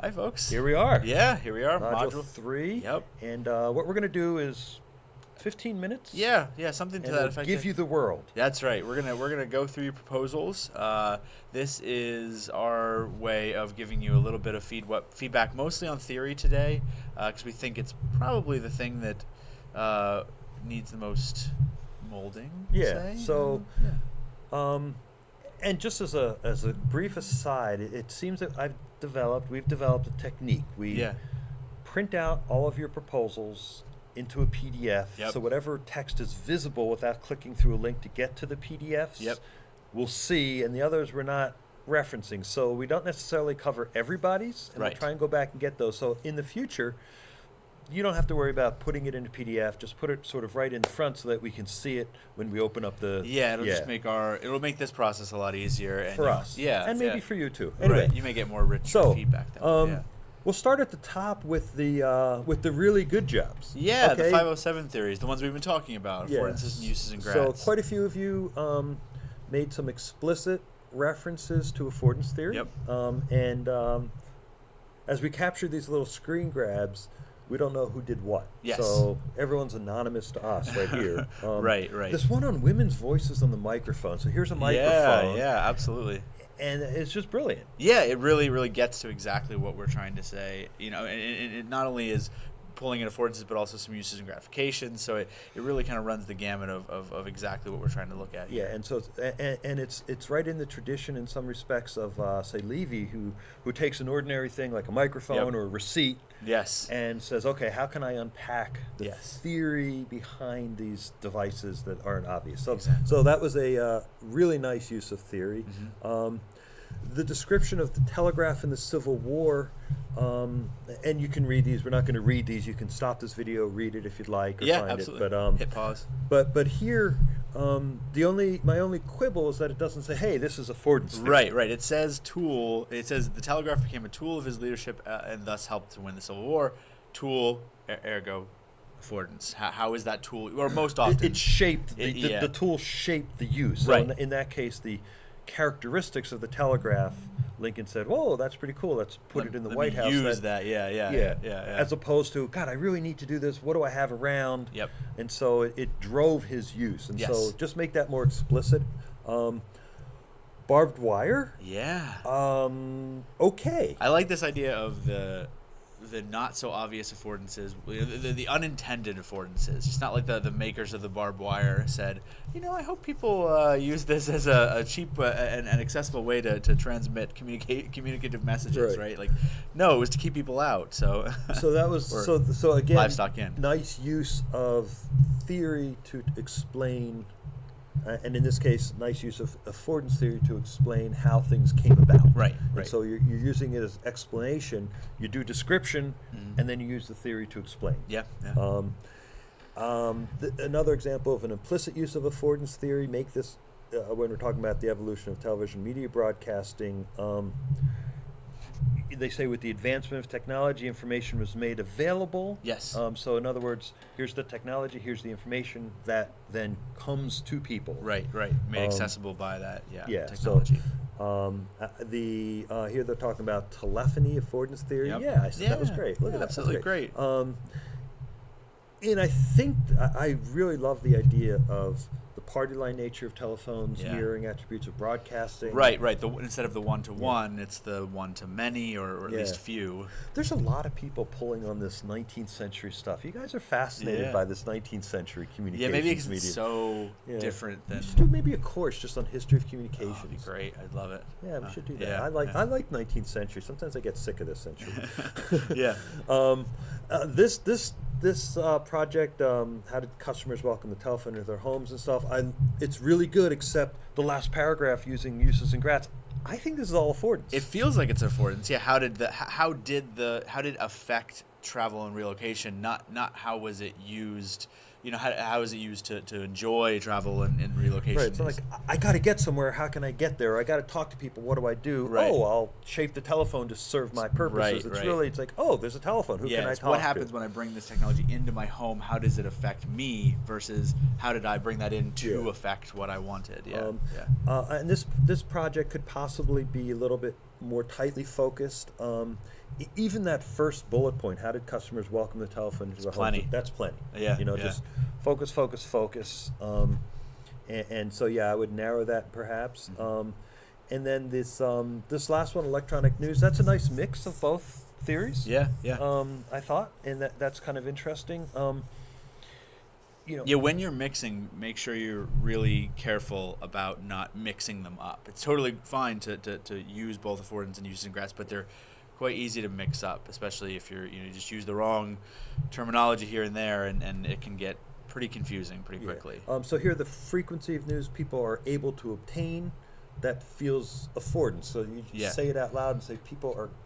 Hi, folks. Here we are. Yeah, here we are. Module 3. Yep. And what we're going to do is 15 minutes. Yeah, something to And that we'll effect. give you the world. That's right. We're gonna go through your proposals. This is our way of giving you a little bit of feedback, mostly on theory today, because we think it's probably the thing that needs the most molding. Yeah. Say? So, yeah. And just as a brief aside, it seems that we've developed a technique. We print out all of your proposals into a PDF. Yep. So whatever text is visible without clicking through a link to get to the PDFs, we'll see, and the others we're not referencing. So we don't necessarily cover everybody's, and we'll try and go back and get those. So in the future, you don't have to worry about putting it into PDF. Just put it sort of right in the front so that we can see it when we open up the... It'll just make this process a lot easier. And for us. And maybe for you too. Anyway. Right. You may get more rich feedback then. We'll start at the top with the really good jobs. Yeah, okay? The 507 theories, the ones we've been talking about, affordances and uses and grats. So quite a few of you made some explicit references to affordance theory. Yep. As we capture these little screen grabs, we don't know who did what. Yes. So everyone's anonymous to us right here. Right. This one on women's voices on the microphone. So here's a microphone. Yeah, absolutely. And it's just brilliant. Yeah, it really, really gets to exactly what we're trying to say. You know, and it not only is pulling in affordances, but also some uses and gratifications. So it really kind of runs the gamut of exactly what we're trying to look at. Yeah, and so it's right in the tradition in some respects of say Levy, who takes an ordinary thing like a microphone or a receipt, and says, okay, how can I unpack the theory behind these devices that aren't obvious? So so that was a really nice use of theory. Mm-hmm. The description of the telegraph in the Civil War, and you can read these. We're not going to read these. You can stop this video, read it if you'd like, or find absolutely. it. But hit pause. But here, my only quibble is that it doesn't say, "Hey, this is affordance theory." Right. It says tool. It says the telegraph became a tool of his leadership and thus helped to win the Civil War. Tool, ergo, affordance. How is that tool? Or most often, it shaped the tool shaped the use. So in that case, the characteristics of the telegraph, Lincoln said, "Whoa, that's pretty cool. Let's put it in the White House." Use that. Yeah. As opposed to, God, I really need to do this. What do I have around? Yep. And so it drove his use. And so just make that more explicit. Barbed wire. Yeah. Okay. I like this idea of the not so obvious affordances, the unintended affordances. It's not like the makers of the barbed wire said, I hope people use this as a cheap and accessible way to transmit communicative messages, right? Like, no, it was to keep people out. So that was so again, livestock in. Nice use of theory to explain. And in this case, nice use of affordance theory to explain how things came about. Right. And so you're using it as explanation. You do description, and then you use the theory to explain. Yeah. Another example of an implicit use of affordance theory, make this, when we're talking about the evolution of television media broadcasting, they say with the advancement of technology, information was made available. Yes. So in other words, here's the technology, here's the information that then comes to people. Right. Made accessible by that technology. So, here they're talking about telephony affordance theory. Yep. Yeah, I said that was great. Look at that. Absolutely great. And I think I really love the idea of the party line nature of telephones, mirroring attributes of broadcasting. Right. Instead of the one-to-one, it's the one-to-many or at least few. There's a lot of people pulling on this 19th century stuff. You guys are fascinated by this 19th century communications medium. Yeah, maybe because medium. it's so different than... We should do maybe a course just on history of communications. Oh, that'd be great. I'd love it. Yeah, we should do that. I like 19th century. Sometimes I get sick of this century. This project, how did customers welcome the telephone into their homes and stuff, it's really good, except the last paragraph using uses and grats. I think this is all affordance. It feels like it's affordance. Yeah. How did it affect travel and relocation? Not how was it used? How is it used to enjoy travel and relocation? Right. So like, I got to get somewhere. How can I get there? I got to talk to people. What do I do? Right. Oh, I'll shape the telephone to serve my purposes. It's like, oh, there's a telephone. Who can I talk to? What happens when I bring this technology into my home? How does it affect me versus how did I bring that in to affect what I wanted? And this project could possibly be a little bit more tightly focused. Even that first bullet point, how did customers welcome the telephone into the home? That's plenty. Yeah. Just focus, focus, focus. And so, I would narrow that perhaps. And then this last one, electronic news, that's a nice mix of both theories. Yeah. I thought, and that's kind of interesting. When you're mixing, make sure you're really careful about not mixing them up. It's totally fine to use both affordance and uses and grats, but they're quite easy to mix up, especially if you just use the wrong terminology here and there, and it can get pretty confusing pretty quickly. So here, the frequency of news people are able to obtain, that feels affordance. So you just say it out loud and say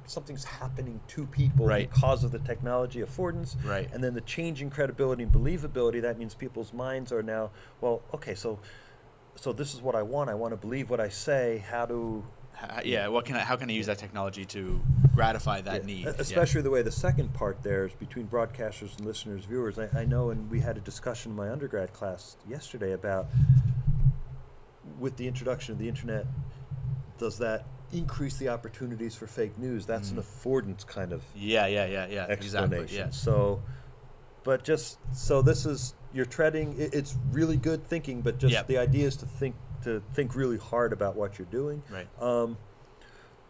something's happening to people because of the technology, affordance. Right. And then the change in credibility and believability, that means people's minds are now, well, okay, so this is what I want. I want to believe what I say. How can I use that technology to gratify that need? Especially the way the second part there is between broadcasters and listeners, viewers. I know, and we had a discussion in my undergrad class yesterday about, with the introduction of the internet, does that increase the opportunities for fake news? That's an affordance kind of explanation. Exactly, yeah. So, but this is, you're treading. It's really good thinking, but just the idea is to think really hard about what you're doing. Right.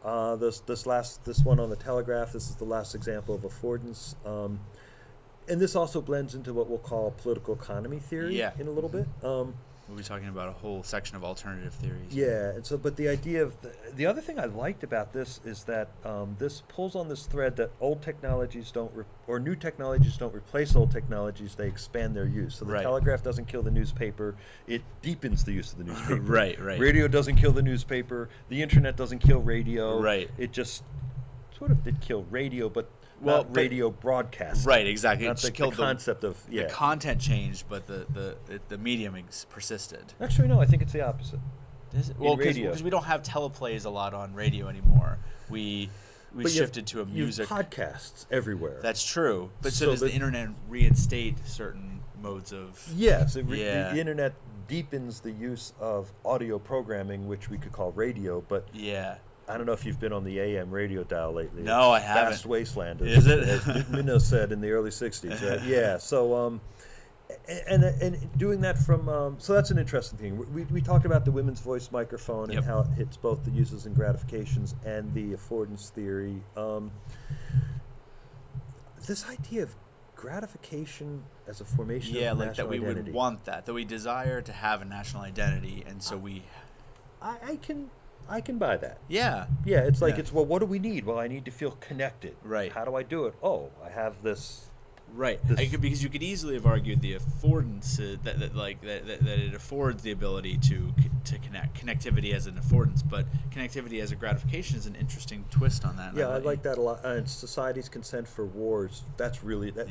This one on the Telegraph. This is the last example of affordance. And this also blends into what we'll call political economy theory in a little bit. We'll be talking about a whole section of alternative theories. Yeah, and so, but the idea of the other thing I liked about this is that this pulls on this thread that old technologies or new technologies don't replace old technologies; they expand their use. So the telegraph doesn't kill the newspaper; it deepens the use of the newspaper. Right. Radio doesn't kill the newspaper. The internet doesn't kill radio. Right. It just sort of did kill radio, but radio broadcast. Right, exactly. Not the concept of the content changed, but the medium persisted. Actually, no. I think it's the opposite. Is it? Well, because we don't have teleplays a lot on radio anymore. We shifted to a music. You have podcasts everywhere. That's true. But so does the internet reinstate certain modes of? Yes, the internet deepens the use of audio programming, which we could call radio, but I don't know if you've been on the AM radio dial lately. No, I haven't. Vast wasteland. Is it? As Minnow said in the early 60s. Right? Yeah. So, and doing that from, so that's an interesting thing. We talked about the women's voice microphone and how it hits both the uses and gratifications and the affordance theory. This idea of gratification as a formation of national that we identity. Would want that we desire to have a national identity, and so I can buy that. Yeah. Yeah, it's like, it's, well, what do we need? Well, I need to feel connected. Right. How do I do it? Oh, I have this. Right. Because you could easily have argued the affordance, that it affords the ability to connect. Connectivity as an affordance, but connectivity as a gratification is an interesting twist on that. Yeah, I like that a lot. And society's consent for wars, that's really, that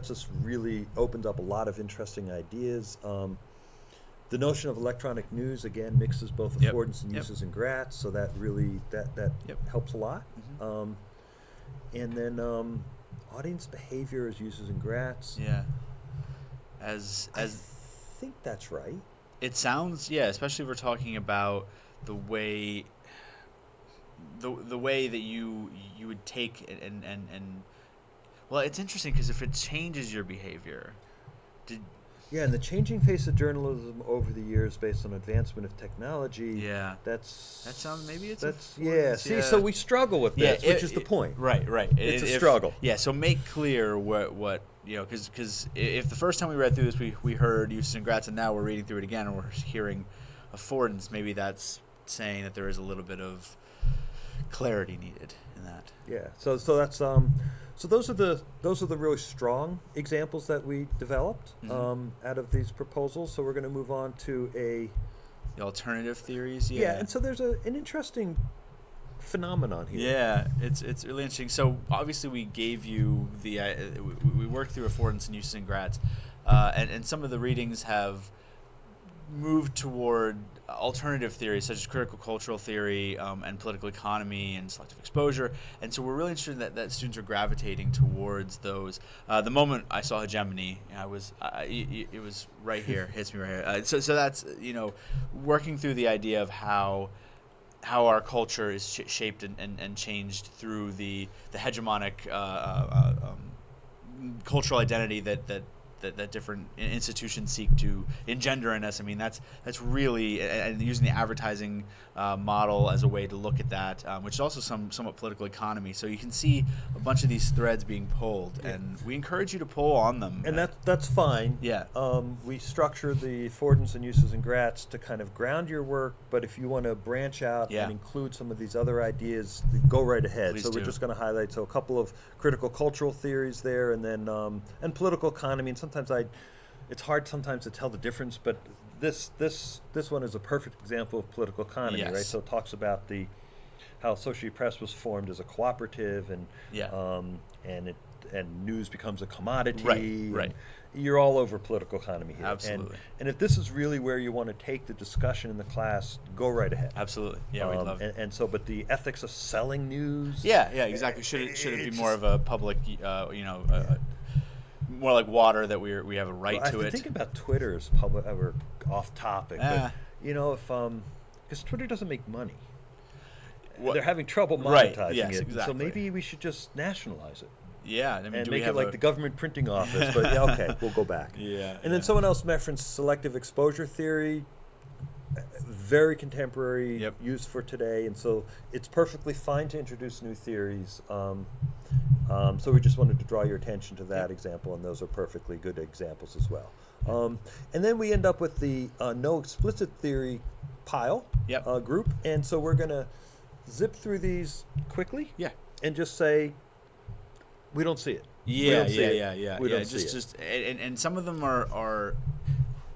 just really opens up a lot of interesting ideas. The notion of electronic news, again, mixes both affordance and uses and grats, so that really that helps a lot. Mm-hmm. And then audience behavior as uses and grats. Yeah. I think that's right. It sounds, especially if we're talking about the way that you would take and well, it's interesting because if it changes your behavior, and the changing face of journalism over the years based on advancement of technology. Yeah. That sounds, maybe it's See, so we struggle with this, which is the point. Right. It's a struggle. Yeah, so make clear what because if the first time we read through this we heard uses and grats, and now we're reading through it again and we're hearing affordance, maybe that's saying that there is a little bit of clarity needed in that. Yeah. So that's so those are the really strong examples that we developed out of these proposals. So we're going to move on to the alternative theories. Yeah, and so there's an interesting phenomenon here. Yeah, it's really interesting. So obviously we gave you we worked through affordance and uses and grats, and some of the readings have moved toward alternative theories such as critical cultural theory and political economy and selective exposure, and so we're really interested that students are gravitating towards those. The moment I saw hegemony, it was right here, hits me right here. So that's working through the idea of how how our culture is shaped and changed through the hegemonic cultural identity that different institutions seek to engender in us. I mean, that's really, and using the advertising model as a way to look at that, which is also somewhat political economy. So you can see a bunch of these threads being pulled, and we encourage you to pull on them. And that's fine. Yeah. We structure the affordance and uses and grats to kind of ground your work, but if you want to branch out and include some of these other ideas, go right ahead. Please so do. We're just going to highlight a couple of critical cultural theories there, and then and political economy. And sometimes it's hard sometimes to tell the difference, but this one is a perfect example of political economy, right? So it talks about how Associated Press was formed as a cooperative, and and news becomes a commodity. Right. You're all over political economy here. Absolutely. And if this is really where you want to take the discussion in the class, go right ahead. Absolutely. Yeah, we'd love it. And so, but the ethics of selling news. Yeah, exactly. Should it be more of a public, more like water that we have a right to it? I think about Twitter as public. We're off topic, but if because Twitter doesn't make money. They're having trouble monetizing it. Exactly. So maybe we should just nationalize it. Yeah, I mean, and make it like the government printing office. But okay, we'll go back. And then someone else referenced selective exposure theory. Very contemporary use for today, and so it's perfectly fine to introduce new theories. So we just wanted to draw your attention to that example, and those are perfectly good examples as well. And then we end up with the no explicit theory pile group, and so we're going to zip through these quickly and just say we don't see it. Yeah. We don't see it. And some of them are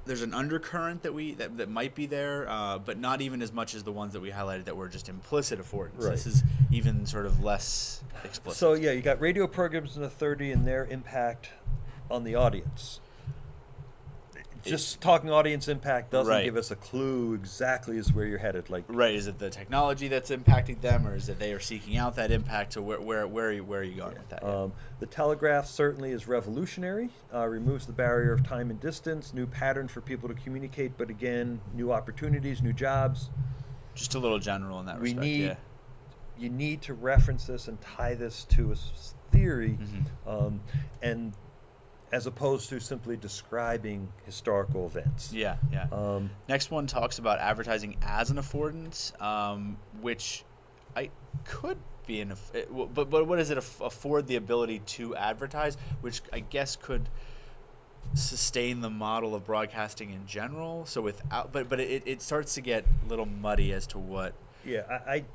there's an undercurrent that might be there, but not even as much as the ones that we highlighted that were just implicit affordance. Right. This is even sort of less explicit. So you got radio programs in the 30 and their impact on the audience. Just talking audience impact doesn't give us a clue exactly as where you're headed. Is it the technology that's impacting them, or is it they are seeking out that impact? So where are you going with that? The telegraph certainly is revolutionary. Removes the barrier of time and distance. New pattern for people to communicate, but again, new opportunities, new jobs. Just a little general in that respect. You need to reference this and tie this to a theory, and as opposed to simply describing historical events. Next one talks about advertising as an affordance, which I could be but what does it afford the ability to advertise, which I guess could sustain the model of broadcasting in general. So without, but it starts to get a little muddy as to what. I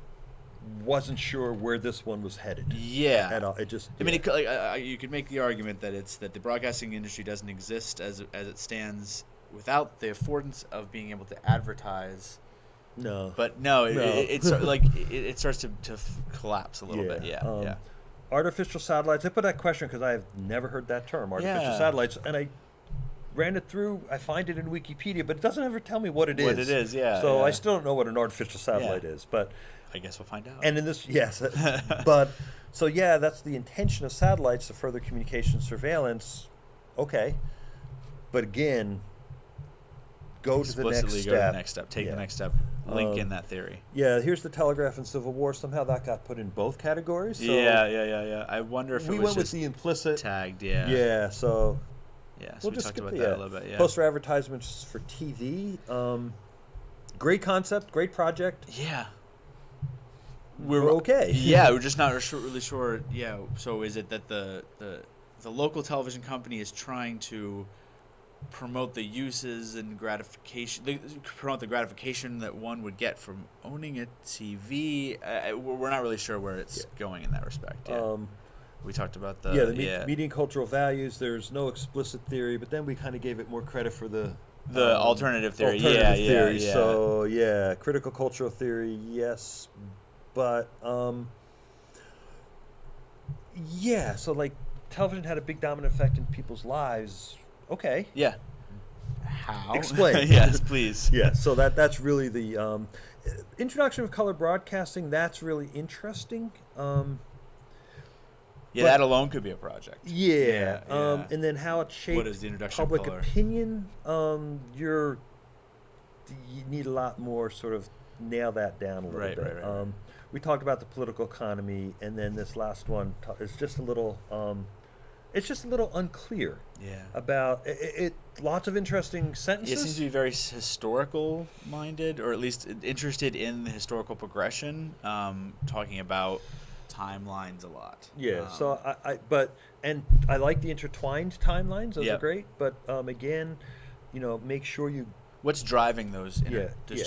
wasn't sure where this one was headed. At all. It just. I mean, you could make the argument that the broadcasting industry doesn't exist as it stands without the affordance of being able to advertise. No. But no. It's it starts to collapse a little bit. Artificial satellites. I put that question because I have never heard that term, artificial satellites, and I ran it through. I find it in Wikipedia, but it doesn't ever tell me what it is. What it is, So I still don't know what an artificial satellite is, but. I guess we'll find out. And in this, but so that's the intention of satellites to further communication surveillance. Okay, but again, go to the next step. Take the next step. Link in that theory. Here's the telegraph and Civil War. Somehow that got put in both categories. So I wonder if we went with the implicit tagged. So we'll just talked about that a little bit. Poster advertisements for TV. Great concept. Great project. We're okay. We're just not really sure. So is it that the local television company is trying to promote the uses and promote the gratification that one would get from owning a TV? We're not really sure where it's going in that respect. We talked about the median cultural values. There's no explicit theory, but then we kind of gave it more credit for the alternative theory. Theory. So critical cultural theory, yes. But, so like television had a big dominant effect in people's lives. Okay. How? Explain. Yes, please. So that's really the introduction of color broadcasting. That's really interesting. That alone could be a project. And then how it shaped public opinion. You need a lot more sort of nail that down a little bit. Right. We talked about the political economy, and then this last one is just a little. It's just a little unclear. Yeah. About it. Lots of interesting sentences. It seems to be very historical minded, or at least interested in the historical progression. Talking about timelines a lot. Yeah. So I like the intertwined timelines. Those are great. But again, make sure you. What's driving those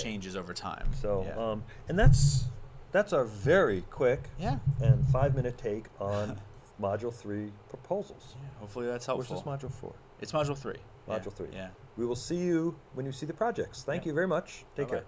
changes over time? So and that's our very quick and 5-minute take on Module 3 proposals. Yeah, hopefully that's helpful. Where's this Module 4? It's Module 3. Module 3. Yeah. We will see you when you see the projects. Thank you very much. Take care.